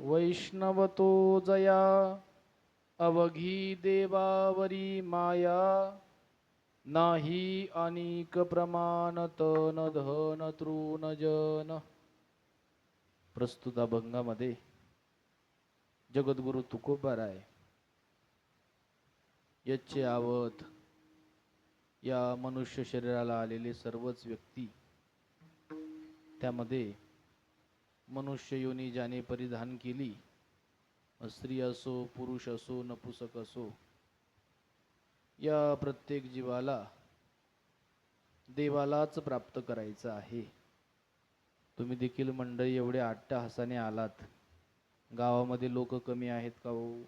वैष्णवतो जया अवघी देवावरी माया नाही अनिक प्रमाण तन धन तृण जन. प्रस्तुत अभंगामध्ये जगद्गुरु तुकोबाराय याचे आवत या मनुष्य शरीराला आलेले सर्वच व्यक्ती, त्यामध्ये मनुष्य योनी ज्याने परिधान केली, स्त्री असो पुरुष असो नपुसक असो, या प्रत्येक जीवाला देवालाच प्राप्त करायचं आहे. तुम्ही देखील मंडळी एवढे अट्टहासाने आलात. गावामध्ये लोक कमी आहेत का हो?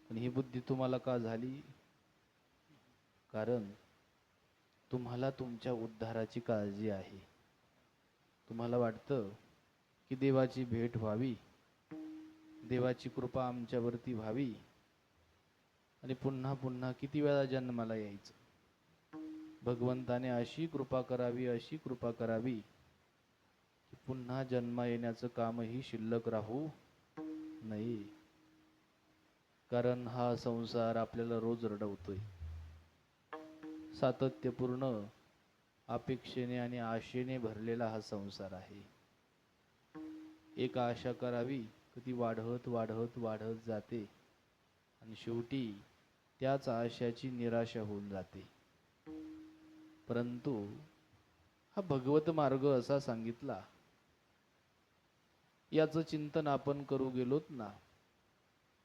पण ही बुद्धी तुम्हाला का झाली? कारण तुम्हाला तुमच्या उद्धाराची काळजी आहे. तुम्हाला वाटतं की देवाची भेट व्हावी, देवाची कृपा आमच्यावरती व्हावी आणि पुन्हा पुन्हा किती वेळा जन्माला यायचं. भगवंताने अशी कृपा करावी, अशी कृपा करावी की पुन्हा जन्म येण्याचं कामही शिल्लक राहू नये. कारण हा संसार आपल्याला रोज रडवतोय. सातत्यपूर्ण अपेक्षेने आणि आशेने भरलेला हा संसार आहे. एक आशा करावी की ती वाढत वाढत वाढत जाते आणि शेवटी त्याच आशाची निराशा होऊन जाते. परंतु हा भगवत मार्ग असा सांगितला, याचं चिंतन आपण करू गेलोत ना,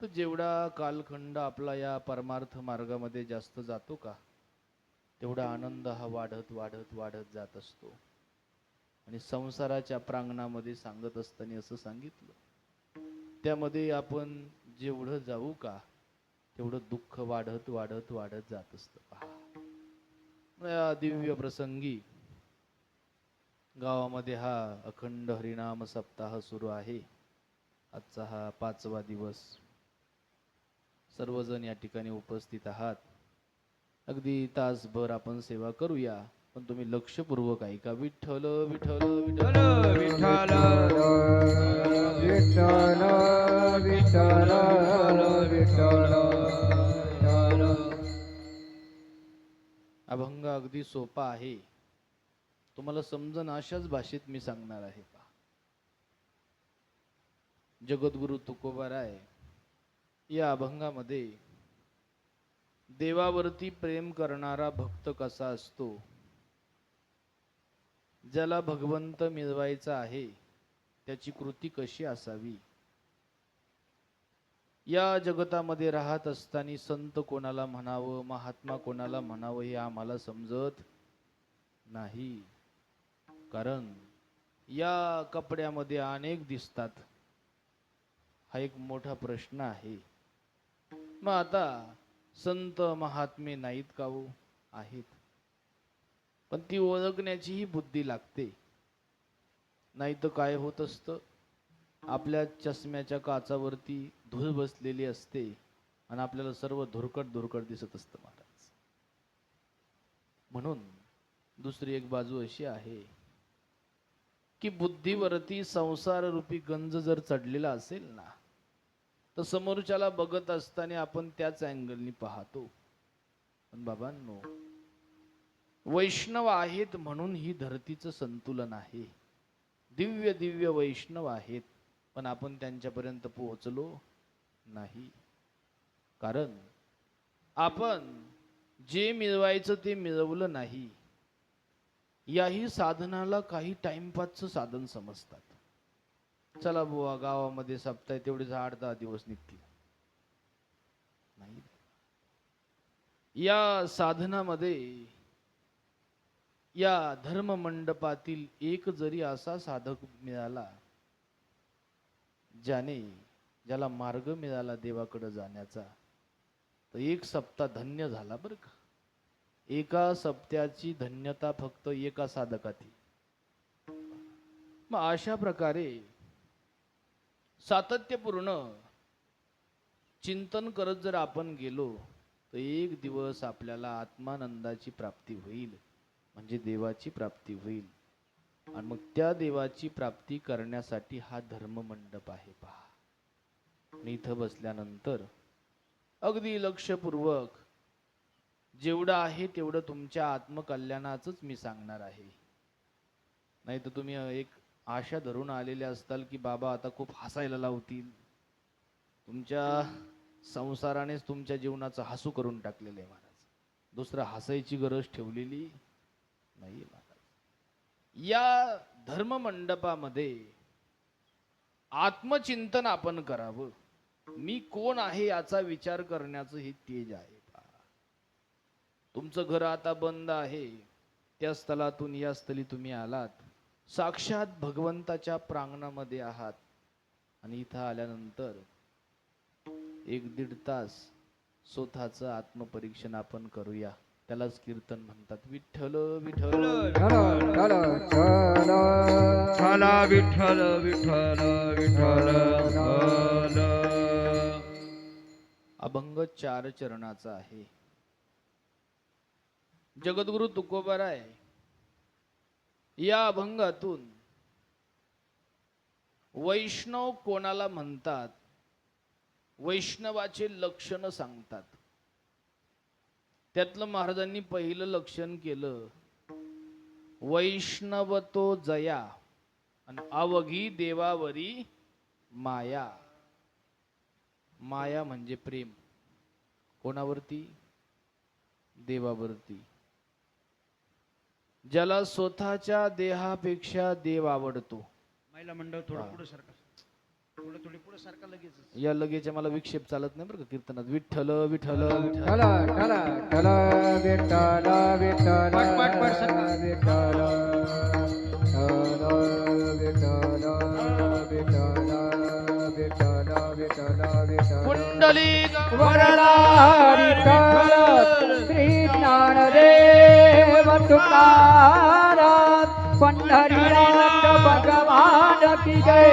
तर जेवढा कालखंड आपला या परमार्थ मार्गामध्ये जास्त जातो का, तेवढा आनंद हा वाढत वाढत वाढत जात असतो. आणि संसाराच्या प्रांगणामध्ये सांगत असताना असं सांगितलं, त्यामध्ये आपण जेवढं जाऊ का तेवढं दुःख वाढत वाढत वाढत जात असतं. पहा, या दिव्य प्रसंगी गावामध्ये हा अखंड हरिनाम सप्ताह सुरू आहे. आजचा हा 5वा दिवस. सर्वजण या ठिकाणी उपस्थित आहात. अगदी तासभर आपण सेवा करूया, पण तुम्ही लक्षपूर्वक ऐका. विठ्ठल विठ्ठल विठ्ठल विठ्ठल विठ्ठल विठ्ठल विठ्ठल. अभंग अगदी सोपा आहे, तुम्हाला समजन अशाच भाषेत मी सांगणार आहे. पहा, जगद्गुरु तुकोबाराय या अभंगामध्ये देवावरती प्रेम करणारा भक्त कसा असतो, ज्याला भगवंत मिळवायचा आहे त्याची कृती कशी असावी, या जगतामध्ये राहत असताना संत कोणाला म्हणावं, महात्मा कोणाला म्हणावं हे आम्हाला समजत नाही. कारण या कपड्यामध्ये अनेक दिसतात. हा एक मोठा प्रश्न आहे. मग आता संत महात्मे नाहीत का हो? आहेत, पण ती ओळखण्याची ही बुद्धी लागते. नाही तर काय होत असतं, आपल्या चष्म्याच्या काचावरती धूळ बसलेली असते आणि आपल्याला सर्व धुरकट धुरकट दिसत असतं महाराज. म्हणून दुसरी एक बाजू अशी आहे की बुद्धीवरती संसार रूपी गंज जर चढलेला असेल ना, तर समोरच्याला बघत असताना आपण त्याच अँगलनी पाहतो. पण बाबांनो, वैष्णव आहेत म्हणून ही धरतीचं संतुलन आहे. दिव्य दिव्य वैष्णव आहेत, पण आपण त्यांच्यापर्यंत पोहोचलो नाही. कारण आपण जे मिळवायचं ते मिळवलं नाही. याही साधनाला काही टाइमपासचं साधन समजतात. चला बुवा, गावामध्ये सप्ताह तेवढेच 8-10 दिवस निघतील. नाही, या साधनामध्ये, या धर्म मंडपातील एक जरी असा साधक मिळाला ज्याला मार्ग मिळाला देवाकडे जाण्याचा, तर एक सप्ताह धन्य झाला बरं का. एका सप्त्याची धन्यता फक्त एका साधकाची. मग अशा प्रकारे सातत्यपूर्ण चिंतन करत जर आपण गेलो, तर एक दिवस आपल्याला आत्मानंदाची प्राप्ती होईल, म्हणजे देवाची प्राप्ती होईल. आणि मग त्या देवाची प्राप्ती करण्यासाठी हा धर्म मंडप आहे पहा. आणि इथं बसल्यानंतर अगदी लक्षपूर्वक जेवढं आहे तेवढं तुमच्या आत्मकल्याणाचंच मी सांगणार आहे. नाही तर तुम्ही एक आशा धरून आलेले असताल की बाबा आता खूप हसायला लावतील. तुमच्या संसारानेच तुमच्या जीवनाचं हसू करून टाकलेलं आहे महाराज. दुसरं हसायची गरज ठेवलेली नाही महाराज. या धर्म मंडपामध्ये आत्मचिंतन आपण करावं. मी कोण आहे याचा विचार करण्याचं हे तेज आहे. तुमचं घर आता बंद आहे, त्या स्थलातून या स्थली तुम्ही आलात. साक्षात भगवंताच्या प्रांगणामध्ये आहात. आणि इथं आल्यानंतर 1-1.5 तास स्वतःचं आत्मपरीक्षण आपण करूया. त्यालाच कीर्तन म्हणतात. विठ्ठल विठ्ठल चला विठ्ठल विठ्ठल विठ्ठल विठ्ठल. अभंग 4 चरणाचा आहे. जगद्गुरु तुकोबाराय या अभंगातून वैष्णव कोणाला म्हणतात, वैष्णवाचे लक्षण सांगतात. त्यातलं महाराजांनी पहिलं लक्षण केलं, वैष्णवतो जया आणि अवघी देवावरी माया. माया म्हणजे प्रेम. कोणावरती? देवावरती. ज्याला स्वतःच्या देहापेक्षा देव आवडतो. महिला मंडळ थोडं पुढे सरका, थोडी पुढे सरका लगेच. या लगेच मला विक्षेप चालत नाही बरं का कीर्तनात. विठ्ठल विठ्ठल विठ्ठल. चला चला चला विठ्ठल विठ्ठल पाठ पाठ सरका. विठ्ठल विठ्ठल विठ्ठल विठ्ठल विठ्ठल विठ्ठल. कुंडलिक वरदा विठ्ठल श्री ज्ञानदेव तुकाराम पंढरीनाथ भगवान की जय.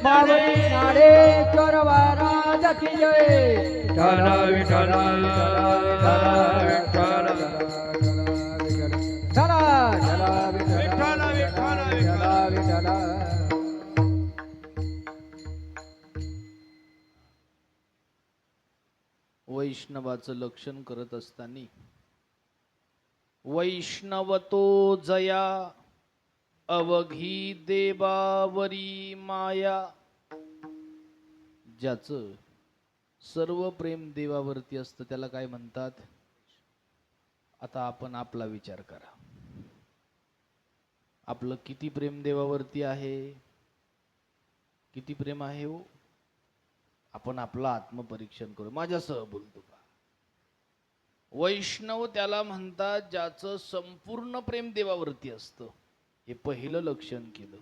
मावळी ज्ञानेश्वर महाराज की जय. विठ्ठल विठ्ठल विठ्ठल चला चला विठ्ठल विठ्ठल विठ्ठल. वैष्णवाचं लक्षण करत असताना वैष्णवतो जया अवघी देवावरी माया. ज्याचं सर्व प्रेम देवावरती असतं त्याला काय म्हणतात? आता आपण आपला विचार करा. आपलं किती प्रेम देवावरती आहे? किती प्रेम आहे हो? आपण आपलं आत्मपरीक्षण करू. माझ्यासह बोलतो का? वैष्णव त्याला म्हणतात ज्याचं संपूर्ण प्रेम देवावरती असतं. हे पहिलं लक्षण केलं.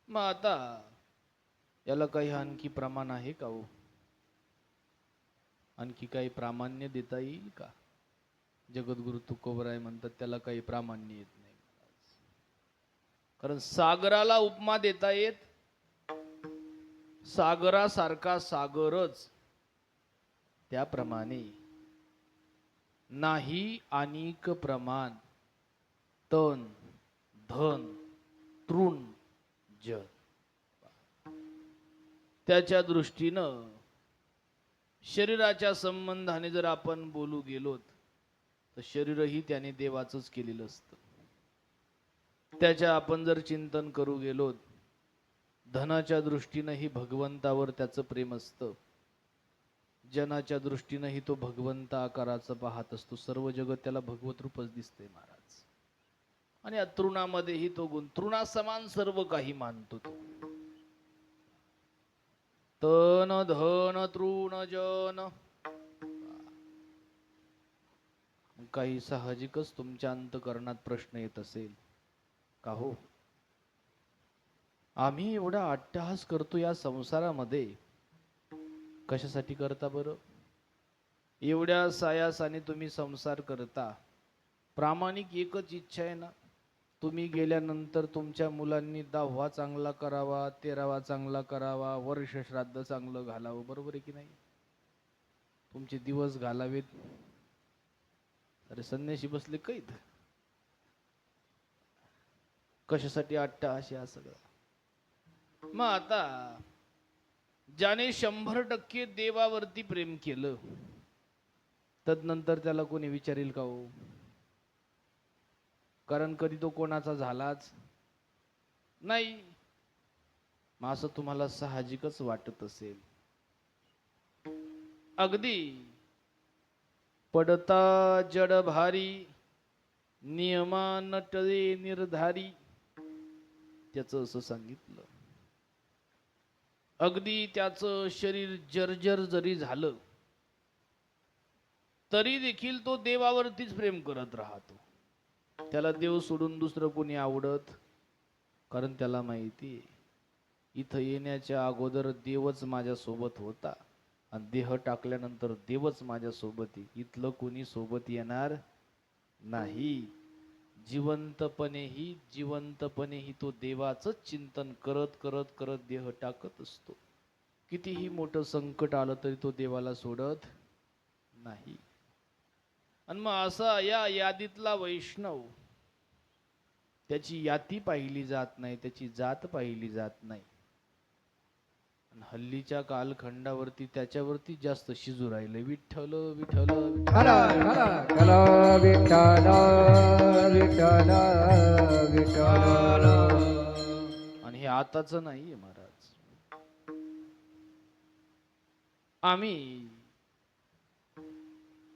मग आता याला काही आणखी प्रमाण आहे का हो? आणखी काही प्रामाण्य देता येईल का? जगद्गुरु तुकोबराय म्हणतात त्याला काही प्रामाण्य येत नाही. कारण सागराला उपमा देता येत, सागरासारखा सागरच. त्याप्रमाणे नाही अनेक प्रमाण तन धन तृण जन. त्याच्या दृष्टीनं शरीराच्या संबंधाने जर आपण बोलू गेलोत तर शरीरही त्याने देवाचंच केलेलं असतं. त्याच्या आपण जर चिंतन करू गेलोत, धनाच्या दृष्टीनंही भगवंतावर त्याचं प्रेम असतं. जनाच्या दृष्टीनंही तो भगवंत आकाराचं पाहत असतो. सर्व जगत त्याला भगवत रूपच दिसते महाराज. आणि या तृणामध्येही तो गुण, तृणासमान सर्व काही मानतो तो. तन धन तृण जन. काही साहजिकच तुमच्या अंतकरणात प्रश्न येत असेल का हो, आम्ही एवढा अट्टहास करतो या संसारामध्ये, कशासाठी करता बरं? एवढ्या सायासाने तुम्ही संसार करता, प्रामाणिक एकच इच्छा आहे ना, तुम्ही गेल्यानंतर तुमच्या मुलांनी 10वा चांगला करावा, 13वा चांगला करावा, वर्ष श्राद्ध चांगलं घालावं. बरोबर आहे की नाही? तुमचे दिवस घालावेत. अरे संन्याशी बसले कैद. कशासाठी अट्टहासी हा सगळा. मग आता ज्याने 100% देवावरती प्रेम केलं तदनंतर त्याला कोणी विचारेल का हो? कारण कधी तो कोणाचा झालाच नाही. मग असं तुम्हाला साहजिकच वाटत असेल. अगदी पडता जड भारी नियमा नटळे निर्धारी त्याचं असं सांगितलं. अगदी त्याचं शरीर जर्जर जरी झालं तरी देखील तो देवावरतीच प्रेम करत राहतो. त्याला देव सोडून दुसरं कोणी आवडत, कारण त्याला माहिती इथं येण्याच्या अगोदर देवच माझ्या सोबत होता आणि देह टाकल्यानंतर देवच माझ्या सोबत आहे. इथलं कोणी सोबत येणार नाही. जिवंतपणेही तो देवाचंच चिंतन करत करत करत देह टाकत असतो. कितीही मोठं संकट आलं तरी तो देवाला सोडत नाही. आणि मग असा या यादीतला वैष्णव, त्याची याती पाहिली जात नाही, त्याची जात पाहिली जात नाही. हल्लीच्या कालखंडावरती त्याच्यावरती जास्त शिजू राहिले. विठ्ठल विठ्ठल विठ्ठल विठ्ठल विठ्ठल विठ्ठल. आणि हे आताच नाहीये महाराज. आम्ही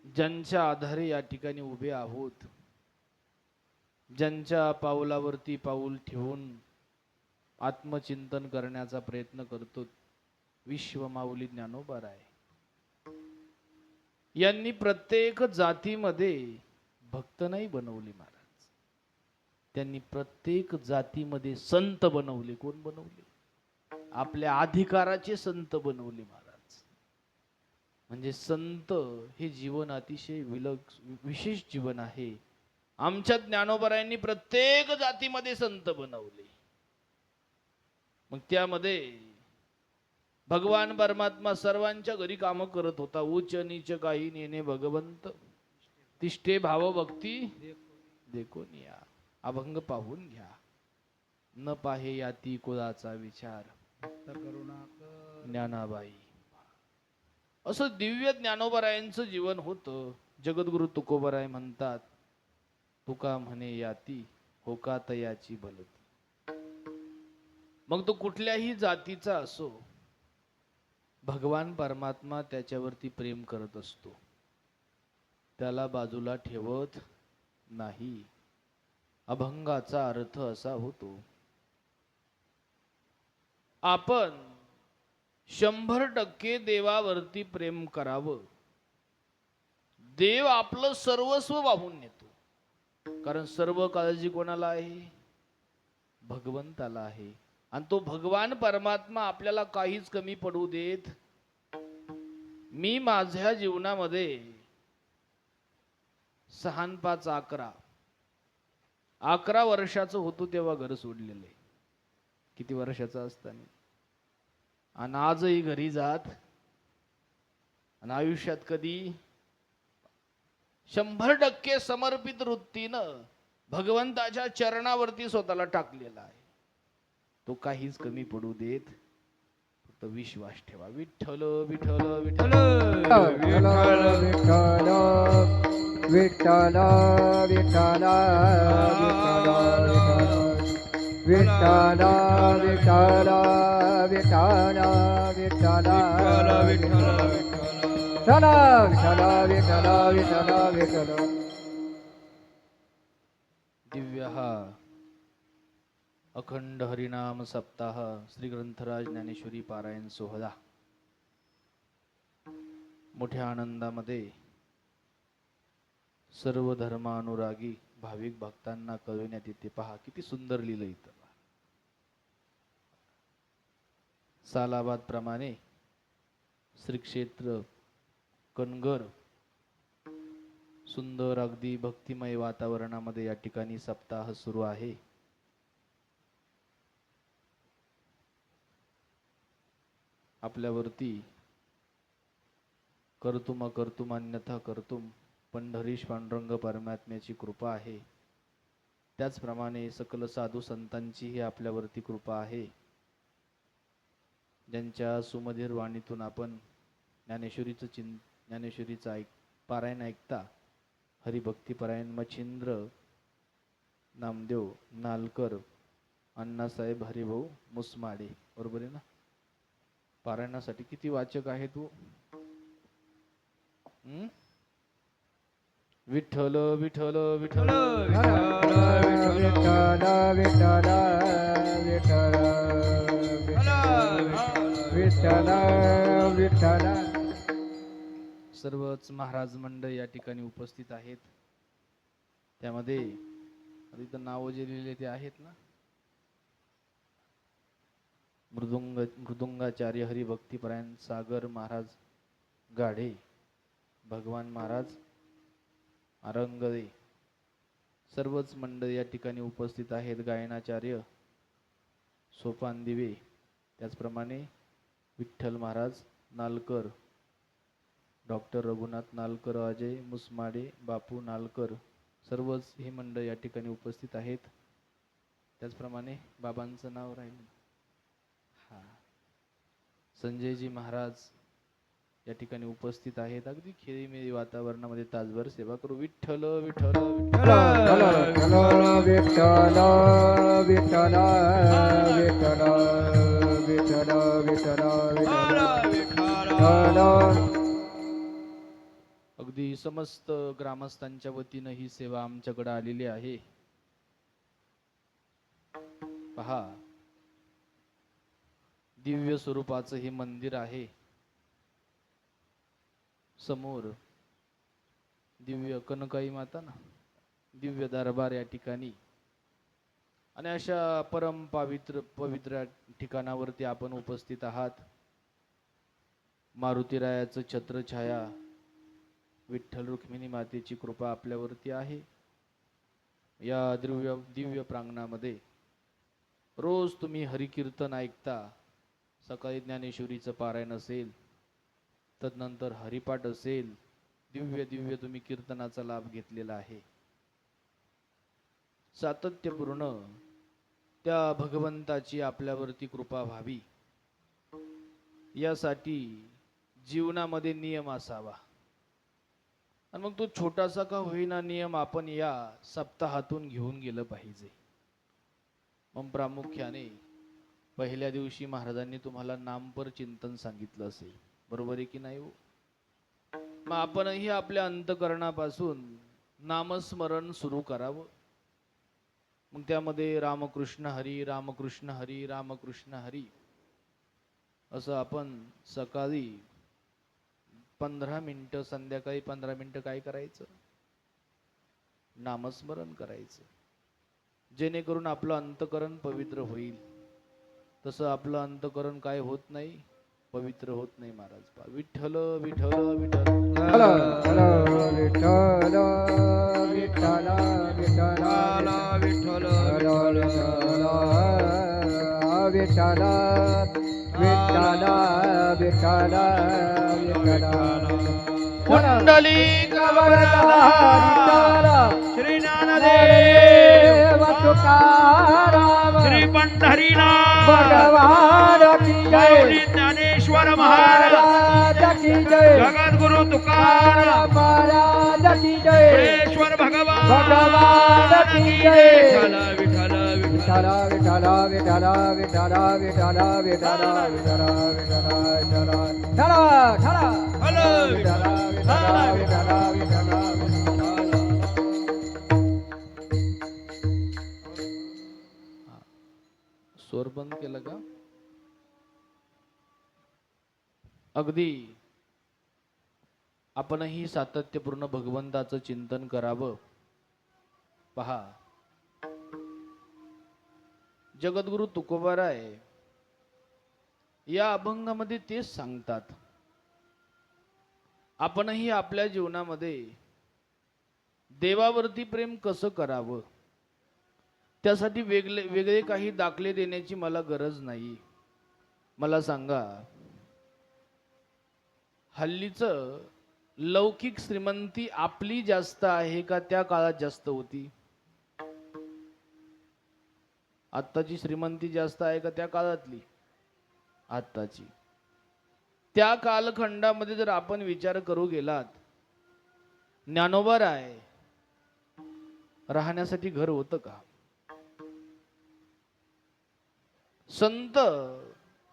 ज्यांच्या आधारे या ठिकाणी उभे आहोत, ज्यांच्या पावलावरती पाऊल ठेवून आत्मचिंतन करण्याचा प्रयत्न करतो, विश्वमाऊली ज्ञानोबाराय यांनी प्रत्येक जातीमध्ये भक्त नाही बनवले महाराज. त्यांनी प्रत्येक जातीमध्ये संत बनवले. कोण बनवले? आपल्या अधिकाराचे संत बनवले महाराज. म्हणजे संत हे जीवन अतिशय विशेष जीवन आहे. आमच्या ज्ञानोबारायांनी प्रत्येक जातीमध्ये संत बनवले. मग त्यामध्ये भगवान परमात्मा सर्वांच्या घरी काम करत होता. उच्च नीच काही नेणे भगवंत तिष्ठे भाव भक्ती देखून या. अभंग पाहून घ्या. न पाहे याती कुळाचा विचार ज्ञानाबाई. असं दिव्य ज्ञानोबारायांचं जीवन होतं. जगद्गुरु तुकोबाराय म्हणतात, तुका म्हणे याती होका तयाची भलती. मग तो कुठल्याही जातीचा असो, भगवान परमात्मा त्याच्यावरती प्रेम करत असतो, त्याला बाजूला ठेवत नाही. अभंगाचा अर्थ असा होतो, आपण 100% देवावरती प्रेम करावं. देव आपलं सर्वस्व वाहून नेतो. कारण सर्व काळजी कोणाला आहे? भगवंताला आहे. आणि तो भगवान परमात्मा आपल्याला काहीच कमी पडू देत. मी माझ्या जीवनामध्ये 6 न 5 11 वर्षाचं होतो तेव्हा घर सोडलेलं आहे. किती वर्षाचा असताना. आणि आजही घरी जात आणि आयुष्यात कधी 100% समर्पित वृत्तीनं भगवंताच्या चरणावरती स्वतःला टाकलेला आहे. तो काहीच कमी पडू देत. फक्त विश्वास ठेवा. विठ्ठल विठ्ठल विठ्ठल विठ्ठल विठ्ठल विठ्ठल विठ्ठल विठ्ठल विठ्ठल विठ्ठल विठ्ठल विठ्ठल विठ्ठल विठ्ठल विठ्ठल. दिव्य हा अखंड हरिनाम सप्ताह श्री ग्रंथराज ज्ञानेश्वरी पारायण सोहळा मोठ्या आनंदामध्ये सर्व धर्मानुरागी भाविक भक्तांना कळविण्यात येते. पहा किती सुंदर लिहिलं इथं. सालाबाद प्रमाणे श्री क्षेत्र कनगर सुंदर अगदी भक्तिमय वातावरणामध्ये या ठिकाणी सप्ताह सुरू आहे. आपल्यावरती कर्तुम कर्तुम अन्यथा कर्तुम पंढरीश पांडुरंग परमात्म्याची कृपा आहे. त्याचप्रमाणे सकल साधू संतांचीही आपल्यावरती कृपा आहे, ज्यांच्या सुमधीर वाणीतून आपण ज्ञानेश्वरीचं पारायण ऐकता. हरिभक्तीपरायण मच्छिंद्र नामदेव नालकर, अण्णासाहेब हरिभाऊ मुसमाडे, बरोबर आहे ना? पारायणासाठी किती वाचक आहे तू? विठ्ठल विठ्ठल विठ्ठल विठ्ठल विठ्ठल विठ्ठल विठ्ठल विठ्ठल. सर्वच महाराज मंडळ या ठिकाणी उपस्थित आहेत. त्यामध्ये इथं नाव जे लिहिले ते आहेत ना, मृदुंगाचार्य हरिभक्तीपरायण सागर महाराज गाढे, भगवान महाराज आरंगदे, सर्वच मंडळ या ठिकाणी उपस्थित आहेत. गायनाचार्य सोपान दिवे, त्याचप्रमाणे विठ्ठल महाराज नालकर, डॉक्टर रघुनाथ नालकर, अजय मुसमाडे, बापू नालकर, सर्वच ही मंडळ या ठिकाणी उपस्थित आहेत. त्याचप्रमाणे बाबांचं नाव राहील, संजयजी महाराज या ठिकाणी उपस्थित आहेत. अगदी खेळीमेळी वातावरणामध्ये तासभर सेवा करू. विठ्ठल विठ्ठल विठ्ठल विठ्ठल विठ्ठल विठ्ठल विठ्ठल विठ्ठल विठ्ठल. अगदी समस्त ग्रामस्थांच्या वतीनं ही सेवा आमच्याकडे आलेली आहे. पहा, दिव्य स्वरूपाचं हे मंदिर आहे. समोर दिव्य कनकाई माता ना, दिव्य दरबार या ठिकाणी, आणि अशा परम पवित्र ठिकाणावरती आपण उपस्थित आहात. मारुतीरायाचं छत्रछाया, विठ्ठल रुक्मिणी मातेची कृपा आपल्यावरती आहे. या दिव्य प्रांगणामध्ये रोज तुम्ही हरिकीर्तन ऐकता. सकाळी ज्ञानेश्वरीचं पारायण असेल, तदनंतर हरिपाठ असेल, दिव्य तुम्ही कीर्तनाचा लाभ घेतलेला आहे. सातत्यपूर्ण त्या भगवंताची आपल्यावरती कृपा व्हावी यासाठी जीवनामध्ये नियम असावा. आणि मग तो छोटासा का होईना नियम आपण या सप्ताहातून घेऊन गेलं पाहिजे. मग प्रामुख्याने पहिल्या दिवशी महाराजांनी तुम्हाला नामपर चिंतन सांगितलं असेल, बरोबर आहे की नाही हो? मग आपणही आपल्या अंतकरणापासून नामस्मरण सुरू करावं. मग त्यामध्ये रामकृष्ण हरी रामकृष्ण हरी रामकृष्ण हरी असं आपण सकाळी 15 मिनिटं, संध्याकाळी 15 मिनिटं काय करायचं? नामस्मरण करायचं, जेणेकरून आपलं अंतकरण पवित्र होईल. तसं आपलं अंतकरण काय होत नाही, पवित्र होत नाही. महाराज विठ्ठल विठ्ठल विठ्ठल विठ्ठल विठ्ठल विठ्ठल विठ्ठल विठ्ठल विठ्ठल विठ्ठल. कुंडली श्री ज्ञानदेव तुकाराम श्री पंढरीनाथ भगवान की जय. ज्ञानेश्वर महाराज की जय. जगद्गुरु तुकाराम महाराज की जय. ईश्वर भगवान की जय. विठ्ठल विठ्ठल विठ्ठल विठ्ठल विठ्ठल विठ्ठल विठ्ठल विठ्ठल विठ्ठल विठ्ठल हलो विठ्ठल विठ्ठल विठ्ठल विठ्ठल. स्वर बंद केलं का? अगदी आपणही सातत्यपूर्ण भगवंताचं चिंतन करावं. पहा, जगद्गुरु तुकोबाराय या अभंगामध्ये तेच सांगतात. आपणही आपल्या जीवनामध्ये देवावरती प्रेम कसं करावं, त्यासाठी वेगळे काही दाखले देण्याची मला गरज नाही. मला सांगा, हल्लीचं लौकिक श्रीमंती आपली जास्त आहे का त्या काळात जास्त होती? आत्ताची श्रीमंती जास्त आहे का त्या काळातली? आत्ताची. त्या कालखंडामध्ये जर आपण विचार करू गेलात, ज्ञानोबा राय राहण्यासाठी घर होतं का?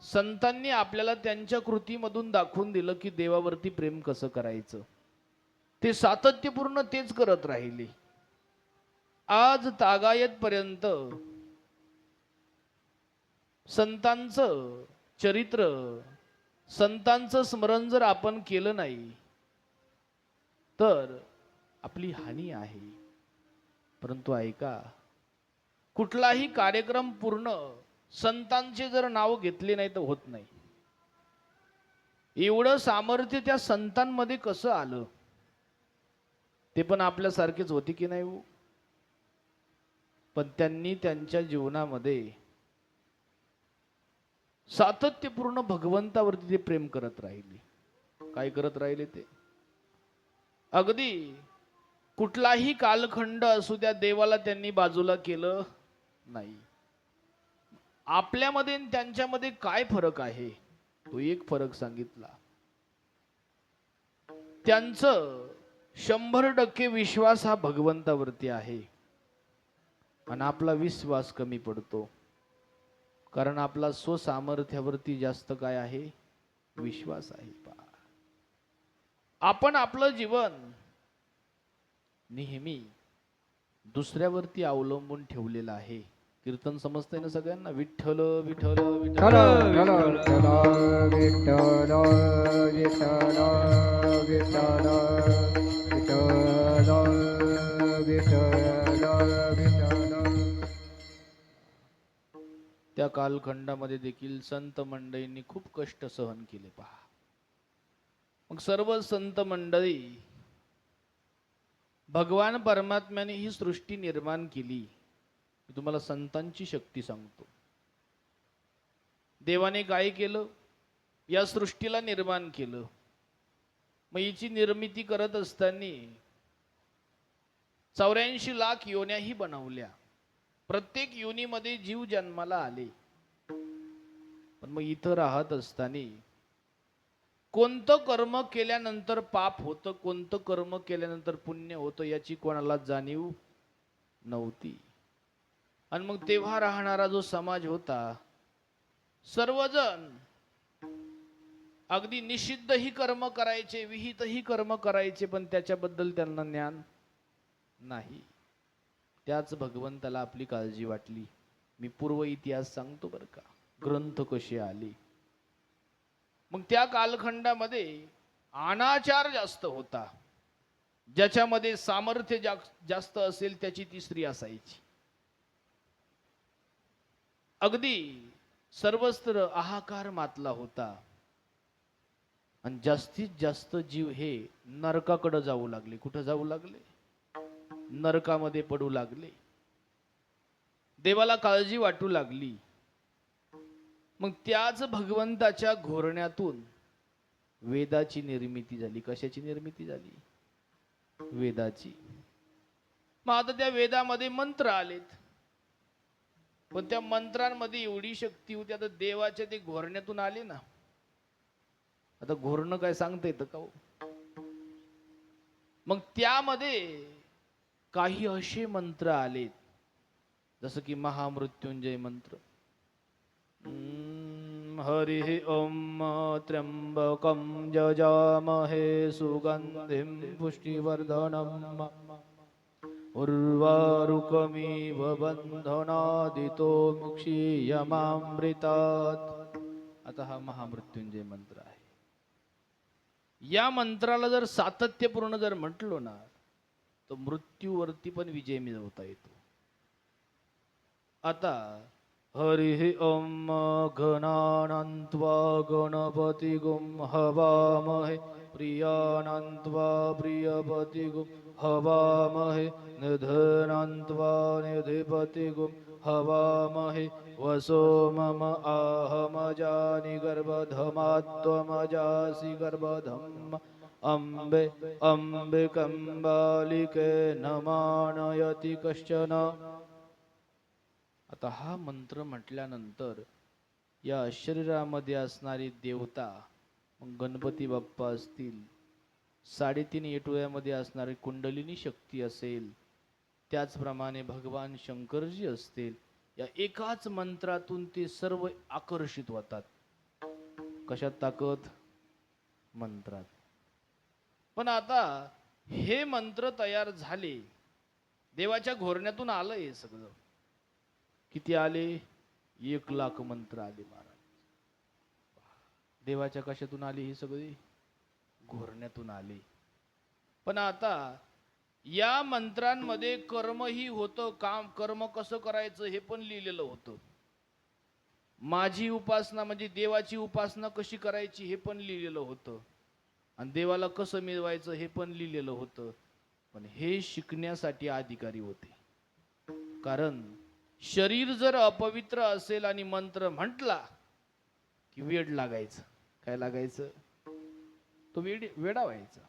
संतांनी आपल्याला त्यांच्या कृतीमधून दाखवून दिलं की देवावरती प्रेम कसं करायचं. ते सातत्यपूर्ण तेच करत राहिले. आज तागायत पर्यंत संतांचं चरित्र, संतांचं स्मरण जर आपण केलं नाही तर आपली हानी आहे. परंतु ऐका, कुठलाही कार्यक्रम पूर्ण संतांचे जर नाव घेतले नाही तर होत नाही. एवढं सामर्थ्य त्या संतांमध्ये कसं आलं? ते पण आपल्यासारखेच होते की नाही हो? पण त्यांनी त्यांच्या जीवनामध्ये सातत्यपूर्ण भगवंतावरती ते प्रेम करत राहिले. काय करत राहिले ते? अगदी कुठलाही कालखंड असू द्या, देवाला त्यांनी बाजूला केलं नाही. आपल्यामध्ये आणि त्यांच्यामध्ये काय फरक आहे? तो एक फरक सांगितला. त्यांचं 100% विश्वास हा भगवंतावरती आहे आणि आपला विश्वास कमी पडतो. कारण आपला स्वसामर्थ्यावरती जास्त काय आहे? विश्वास आहे. आपण आपलं जीवन नेहमी दुसऱ्यावरती अवलंबून ठेवलेलं आहे. कीर्तन समजतंय ना सगळ्यांना? विठ्ठल विठ्ठल विठ्ठल विठ्ठल. विठ्ठल विठ्ठल विठ्ठल विठ्ठल विठ्ठल विठ्ठल. त्या कालखंडामध्ये देखील संत मंडळींनी खूप कष्ट सहन केले. पहा, मग सर्व संत मंडळी, भगवान परमात्म्याने ही सृष्टी निर्माण केली. मी तुम्हाला संतांची शक्ती सांगतो. देवाने काय केलं? या सृष्टीला निर्माण केलं. मग हिची निर्मिती करत असताना 84 लाख योन्याही बनवल्या. प्रत्येक योनीमध्ये जीव जन्माला आले. पण मग इथं राहत असताना कोणतं कर्म केल्यानंतर पाप होतं, कोणतं कर्म केल्यानंतर पुण्य होतं याची कोणाला जाणीव नव्हती. आणि मग तेव्हा राहणारा जो समाज होता, सर्वजण अगदी निषिद्धही कर्म करायचे, विहितही कर्म करायचे, पण त्याच्याबद्दल त्यांना ज्ञान नाही. त्याच भगवंताला आपली काळजी वाटली. मी पूर्व इतिहास सांगतो बरं का, ग्रंथ कसे आले. मग त्या कालखंडामध्ये अनाचार जास्त होता. ज्याच्यामध्ये सामर्थ्य जास्त असेल त्याची ती स्त्री असायची. अगदी सर्वस्त्र हाहाकार मातला होता. आणि जास्तीत जास्त जीव हे नरकाकडे जाऊ लागले. कुठं जाऊ लागले? नरकामध्ये पडू लागले. देवाला काळजी वाटू लागली. मग त्याच भगवंताच्या घोरण्यातून वेदाची निर्मिती झाली. कशाची निर्मिती झाली? वेदाची. मग आता त्या वेदामध्ये मंत्र आलेत, पण त्या मंत्रांमध्ये एवढी शक्ती होती. आता देवाच्या ते घोरण्यातून आले ना. आता घोरणं काय सांगता येतं का? मग त्यामध्ये काही असे मंत्र आलेत, जसं की महामृत्युंजय मंत्र. हरि ओम त्र्यंबकं यजामहे सुगंधिं पुष्टिवर्धनम् उर्वारुकमिव बन्धनादितो मुक्षीयमामृतात्. आता हा महामृत्युंजय मंत्र आहे. या मंत्राला जर सातत्यपूर्ण जर म्हटलो ना, तर मृत्यूवरती पण विजय मिळवता येतो. आता हरि ओम गणानन्त्वा गणपतिगुं हवामहे प्रियानन्त्वा प्रियपतिगुं हवामहे निधनन्त्वा निधिपतिगुं हवामहे वसो मम आहमजानि गर्भधमात्वमजासि गर्भधम् अम्बे अम्बिकम्बालिके न मानयति कश्चन. आता हा मंत्र म्हटल्यानंतर या शरीरामध्ये असणारी देवता, मग गणपती बाप्पा असतील, 3.5 एटोळ्यामध्ये असणारी कुंडलिनी शक्ती असेल, त्याचप्रमाणे भगवान शंकरजी असतील, या एकाच मंत्रातून ते सर्व आकर्षित होतात. कशात ताकद? मंत्रात. पण आता हे मंत्र तयार झाले, देवाच्या घोरण्यातून आलं हे सगळं. किती आले? 1,00,000 मंत्र आले महाराज. देवाच्या कशातून आली ही सगळी? घोरण्यातून आली. पण आता या मंत्रांमध्ये कर्मही होतं, काम कर्म कसं करायचं हे पण लिहिलेलं होतं. माझी उपासना म्हणजे देवाची उपासना कशी करायची हे पण लिहिलेलं होतं, आणि देवाला कसं मिळवायचं हे पण लिहिलेलं होतं. पण हे शिकण्यासाठी अधिकारी होते. कारण शरीर जर अपवित्र असेल आणि मंत्र म्हटला की वेड लागायचं. काय लागायचं? तो वेडा व्हायचा.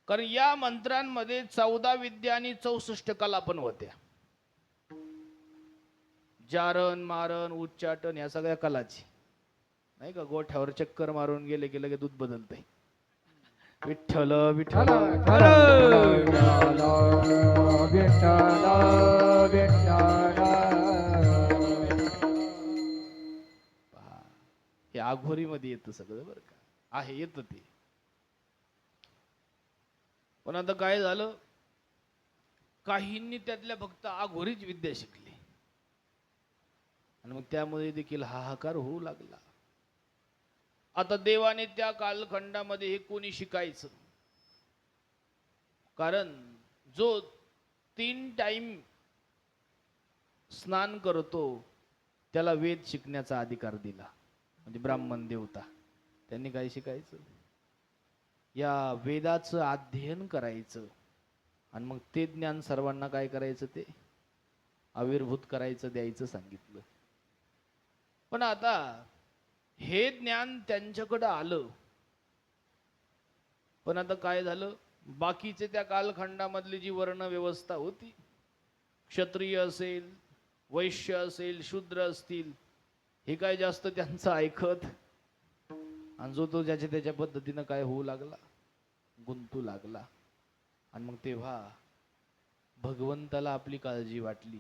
कारण या मंत्रांमध्ये 14 विद्या आणि 64 कला पण होत्या. जारण, मारण, उच्चाटन या सगळ्या कलाची, नाही का? गोठ्यावर चक्कर मारून गेले की लगे दूध बदलतंय. विठ्ठल विठ्ठल हे आघोरीमध्ये येतं सगळं बरं का, आहे येतं ते. पण आता काय झालं, काहींनी त्यातल्या फक्त आघोरीच विद्या शिकली, आणि मग त्यामुळे देखील हाहाकार होऊ लागला. आता देवाने त्या कालखंडामध्ये हे कोणी शिकायचं? कारण जो 3 टाइम स्नान करतो त्याला वेद शिकण्याचा अधिकार दिला, म्हणजे ब्राह्मण देवता. त्यांनी काय शिकायचं? या वेदाचं अध्ययन करायचं, आणि मग ते ज्ञान सर्वांना काय करायचं? ते आविर्भूत करायचं, द्यायचं सांगितलं. पण आता हे ज्ञान त्यांच्याकडे आलं, पण आता काय झालं? बाकीचे त्या कालखंडामधली जी वर्ण व्यवस्था होती, क्षत्रिय असेल, वैश्य असेल, शूद्र असतील, हे काय जास्त त्यांचं ऐकत, आणि जो तो ज्याच्या त्याच्या पद्धतीनं काय होऊ लागला? गुंतू लागला. आणि मग तेव्हा भगवंताला आपली काळजी वाटली.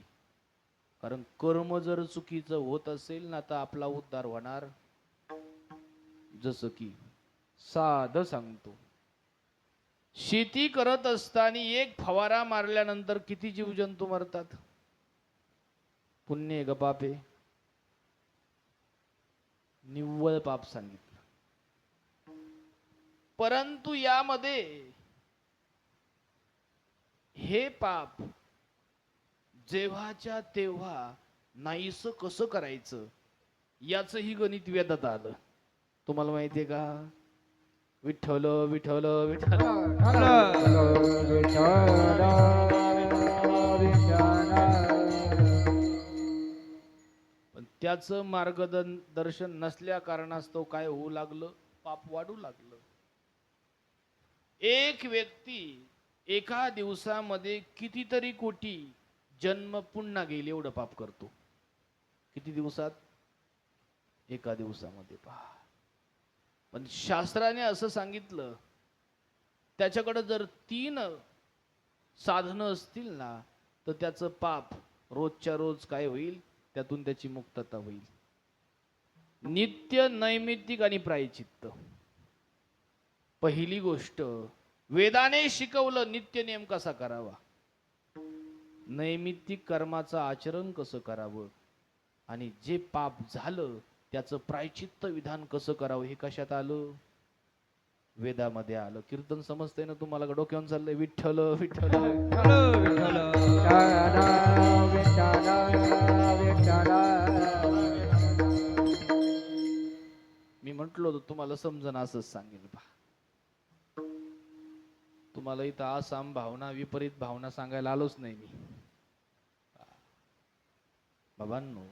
कारण कर्म जर चुकीचं होत असेल ना, तर आपला उद्धार होणार. जसं की साधं सांगतो, शेती करत असताना एक फवारा मारल्यानंतर किती जीवजंतू मरतात? पुण्य ग पाप आहे? निव्वळ पाप सांगितलं. परंतु यामध्ये हे पाप जेव्हाच्या तेव्हा नाहीसं कसं करायचं याचंही गणित वेदात आलं. तुम्हाला माहितीये का? विठ्ठल विठ्ठल विठ्ठल पण त्याचं मार्गदर्शन नसल्या कारणास्तव काय होऊ लागलं? पाप वाढू लागलं. एक व्यक्ती एका दिवसामध्ये कितीतरी कोटी जन्म पुन्हा गेले एवढं पाप करतो. किती दिवसात? एका दिवसामध्ये. पहा, पण शास्त्राने असं सांगितलं, त्याच्याकडे जर 3 साधनं असतील ना, तर त्याचं पाप रोजच्या रोज काय होईल? त्यातून त्याची मुक्तता होईल. नित्य, नैमित्तिक आणि प्रायचित्त. पहिली गोष्ट, वेदाने शिकवलं नित्य नियम कसा करावा, नैमित्तिक कर्माचं आचरण कसं करावं, आणि जे पाप झालं त्याचं प्रायचित्त विधान कसं करावं हे कशात आलं? वेदामध्ये आलं. कीर्तन समजतंय ना तुम्हाला? डोक्यावरून चाललंय विठ्ठल विठ्ठल. मी म्हटलो होतो तुम्हाला समजन, असंच सांगेल. तुम्हाला इथं आसाम भावना, विपरीत भावना सांगायला आलोच नाही मी. बाबांनो,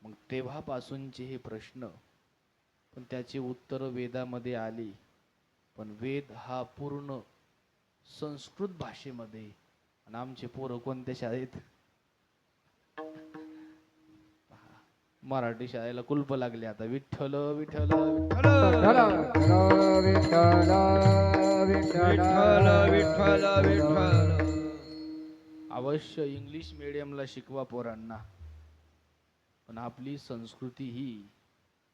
मग तेव्हापासूनचे हे प्रश्न, पण त्याची उत्तर वेदामध्ये आली. पण वेद हा पूर्ण संस्कृत भाषेमध्ये, आणि आमचे पोरं कोणत्या शाळेत? मराठी शाळेला कुलप लागले आता. विठ्ठल विठ्ठल विठ्ठल विठ्ठल विठ्ठल विठ्ठल विठ्ठल. अवश्य इंग्लिश मीडियमला शिकवा पोरांना, पण आपली संस्कृती ही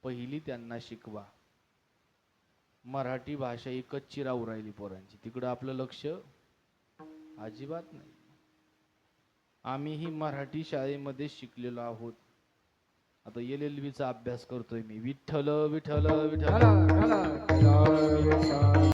पहिली त्यांना शिकवा. मराठी भाषा ही कच्ची राहू राहिली पोरांची, तिकडं आपलं लक्ष अजिबात नाही. आम्हीही मराठी शाळेमध्ये शिकलेलो आहोत. आता LLB चा अभ्यास करतोय मी. विठ्ठल विठ्ठल विठ्ठल विठ्ठल